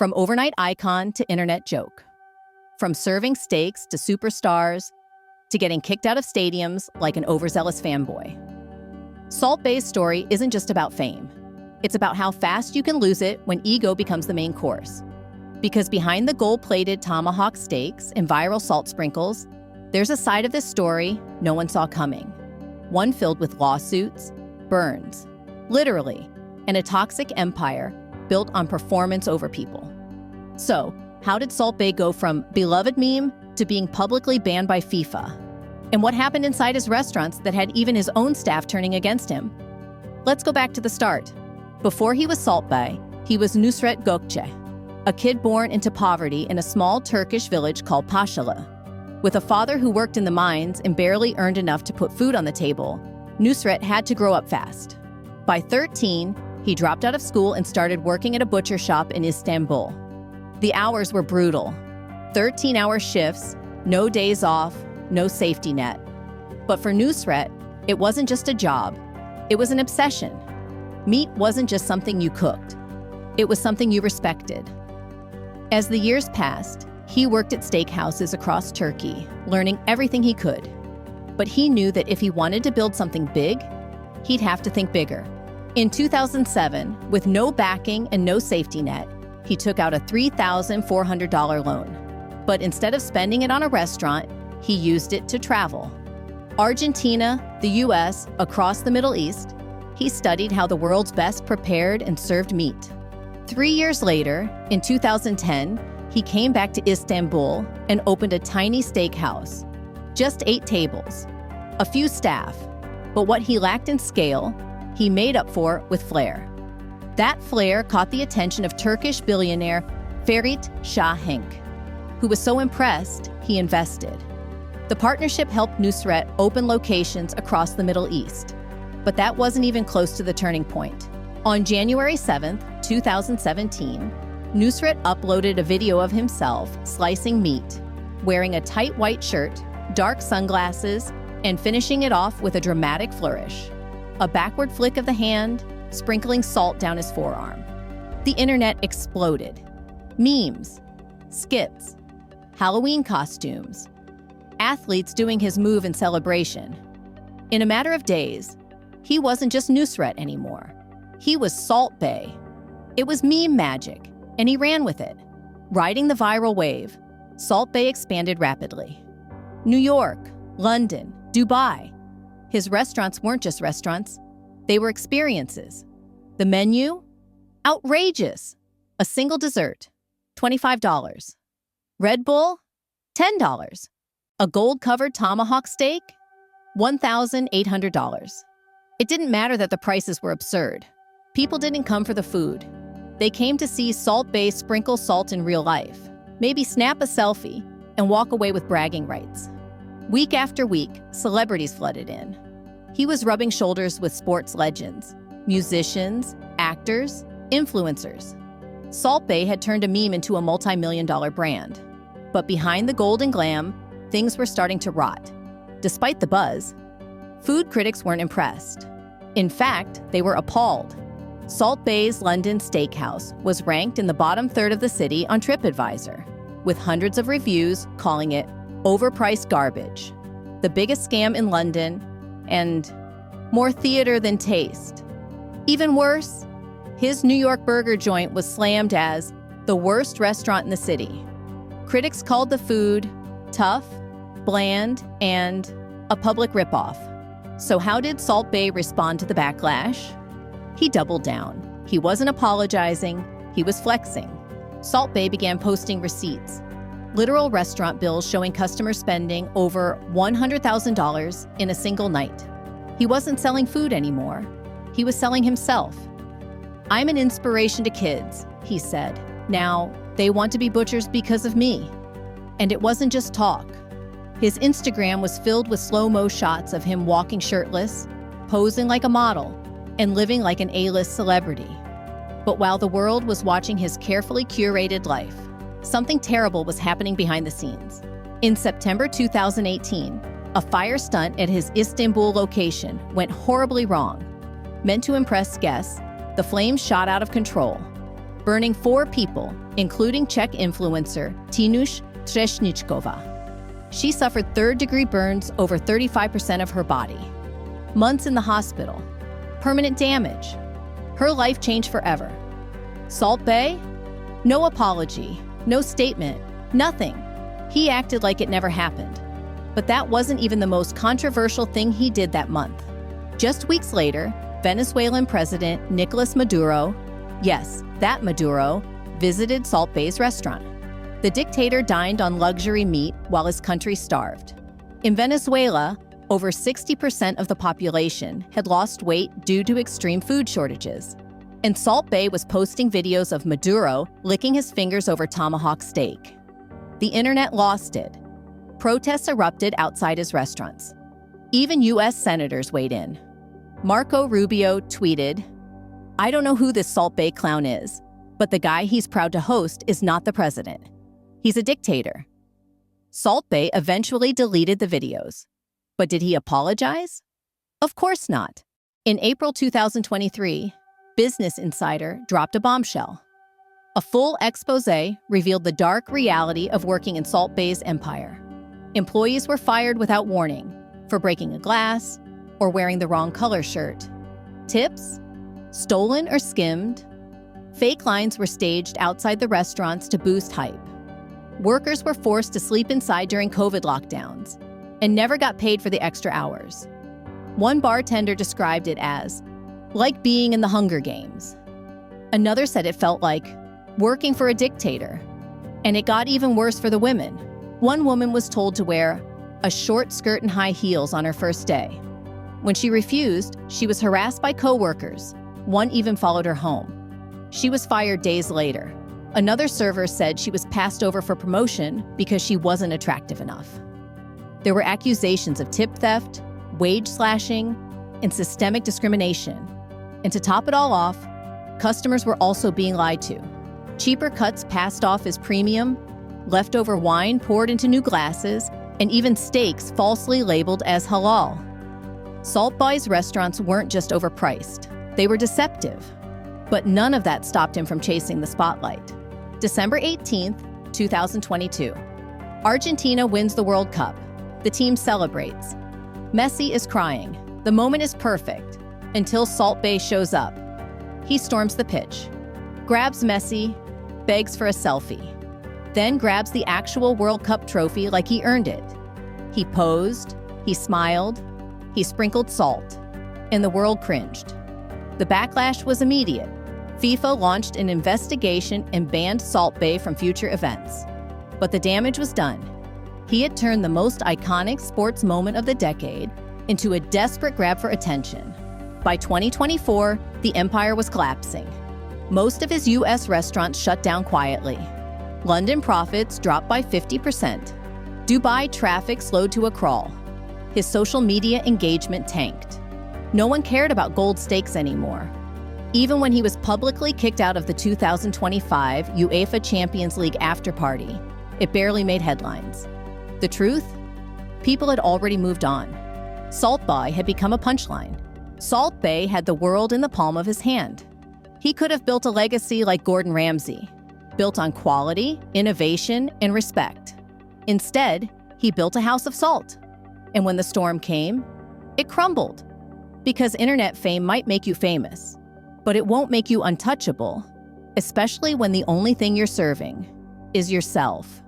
From overnight icon to internet joke. From serving steaks to superstars to getting kicked out of stadiums like an overzealous fanboy. Salt Bae's story isn't just about fame. It's about how fast you can lose it when ego becomes the main course. Because behind the gold-plated tomahawk steaks and viral salt sprinkles, there's a side of this story no one saw coming. One filled with lawsuits, burns, literally, and a toxic empire built on performance over people. So, how did Salt Bae go from beloved meme to being publicly banned by FIFA? And what happened inside his restaurants that had even his own staff turning against him? Let's go back to the start. Before he was Salt Bae, he was Nusret Gökçe, a kid born into poverty in a small Turkish village called Pashalı. With a father who worked in the mines and barely earned enough to put food on the table, Nusret had to grow up fast. By 13, he dropped out of school and started working at a butcher shop in Istanbul. The hours were brutal. 13-hour shifts, no days off, no safety net. But for Nusret, it wasn't just a job. It was an obsession. Meat wasn't just something you cooked. It was something you respected. As the years passed, he worked at steakhouses across Turkey, learning everything he could. But he knew that if he wanted to build something big, he'd have to think bigger. In 2007, with no backing and no safety net, he took out a $3,400 loan. But instead of spending it on a restaurant, he used it to travel. Argentina, the US, across the Middle East, he studied how the world's best prepared and served meat. 3 years later, in 2010, he came back to Istanbul and opened a tiny steakhouse. Just 8 tables, a few staff, but what he lacked in scale, he made up for with flair. That flair caught the attention of Turkish billionaire Ferit Şahenk, who was so impressed, he invested. The partnership helped Nusret open locations across the Middle East. But that wasn't even close to the turning point. On January 7th, 2017, Nusret uploaded a video of himself slicing meat, wearing a tight white shirt, dark sunglasses, and finishing it off with a dramatic flourish. A backward flick of the hand, sprinkling salt down his forearm. The internet exploded. Memes, skits, Halloween costumes, athletes doing his move in celebration. In a matter of days, he wasn't just Nusret anymore. He was Salt Bae. It was meme magic, and he ran with it. Riding the viral wave, Salt Bae expanded rapidly. New York, London, Dubai. His restaurants weren't just restaurants. They were experiences. The menu? Outrageous. A single dessert, $25. Red Bull? $10. A gold-covered tomahawk steak? $1,800. It didn't matter that the prices were absurd. People didn't come for the food. They came to see Salt Bae sprinkle salt in real life, maybe snap a selfie, and walk away with bragging rights. Week after week, celebrities flooded in. He was rubbing shoulders with sports legends, musicians, actors, influencers. Salt Bae had turned a meme into a multi-million-dollar brand. But behind the gold and glam, things were starting to rot. Despite the buzz, food critics weren't impressed. In fact, they were appalled. Salt Bae's London steakhouse was ranked in the bottom third of the city on TripAdvisor, with hundreds of reviews calling it overpriced garbage, the biggest scam in London, and more theater than taste. Even worse, his New York burger joint was slammed as the worst restaurant in the city. Critics called the food tough, bland, and a public ripoff. So how did Salt Bae respond to the backlash? He doubled down. He wasn't apologizing, he was flexing. Salt Bae began posting receipts, literal restaurant bills showing customers spending over $100,000 in a single night. He wasn't selling food anymore. He was selling himself. "I'm an inspiration to kids," he said. "Now, they want to be butchers because of me." And it wasn't just talk. His Instagram was filled with slow-mo shots of him walking shirtless, posing like a model, and living like an A-list celebrity. But while the world was watching his carefully curated life, something terrible was happening behind the scenes. In September 2018, a fire stunt at his Istanbul location went horribly wrong. Meant to impress guests, the flames shot out of control, burning 4 people, including Czech influencer Tinush Třešničková. She suffered third-degree burns over 35% of her body. Months in the hospital. Permanent damage. Her life changed forever. Salt Bae? No apology, no statement, nothing. He acted like it never happened. But that wasn't even the most controversial thing he did that month. Just weeks later, Venezuelan President Nicolas Maduro, yes, that Maduro, visited Salt Bae's restaurant. The dictator dined on luxury meat while his country starved. In Venezuela, over 60% of the population had lost weight due to extreme food shortages. And Salt Bae was posting videos of Maduro licking his fingers over tomahawk steak. The internet lost it. Protests erupted outside his restaurants. Even U.S. senators weighed in. Marco Rubio tweeted, "I don't know who this Salt Bae clown is, but the guy he's proud to host is not the president. He's a dictator." Salt Bae eventually deleted the videos. But did he apologize? Of course not. In April 2023, Business Insider dropped a bombshell. A full exposé revealed the dark reality of working in Salt Bae's empire. Employees were fired without warning for breaking a glass or wearing the wrong color shirt. Tips? Stolen or skimmed. Fake lines were staged outside the restaurants to boost hype. Workers were forced to sleep inside during COVID lockdowns and never got paid for the extra hours. One bartender described it as, like being in the Hunger Games. Another said it felt like working for a dictator. And it got even worse for the women. One woman was told to wear a short skirt and high heels on her first day. When she refused, she was harassed by coworkers. One even followed her home. She was fired days later. Another server said she was passed over for promotion because she wasn't attractive enough. There were accusations of tip theft, wage slashing, and systemic discrimination. And to top it all off, customers were also being lied to. Cheaper cuts passed off as premium, leftover wine poured into new glasses, and even steaks falsely labeled as halal. Salt Bae's restaurants weren't just overpriced, they were deceptive. But none of that stopped him from chasing the spotlight. December 18th, 2022. Argentina wins the World Cup. The team celebrates. Messi is crying. The moment is perfect until Salt Bae shows up. He storms the pitch, grabs Messi, begs for a selfie, then grabs the actual World Cup trophy like he earned it. He posed, he smiled, he sprinkled salt, and the world cringed. The backlash was immediate. FIFA launched an investigation and banned Salt Bae from future events. But the damage was done. He had turned the most iconic sports moment of the decade into a desperate grab for attention. By 2024, the empire was collapsing. Most of his U.S. restaurants shut down quietly. London profits dropped by 50%. Dubai traffic slowed to a crawl. His social media engagement tanked. No one cared about gold steaks anymore. Even when he was publicly kicked out of the 2025 UEFA Champions League after-party, it barely made headlines. The truth? People had already moved on. Salt Bae had become a punchline. Salt Bae had the world in the palm of his hand. He could have built a legacy like Gordon Ramsay, built on quality, innovation, and respect. Instead, he built a house of salt. And when the storm came, it crumbled. Because internet fame might make you famous, but it won't make you untouchable, especially when the only thing you're serving is yourself.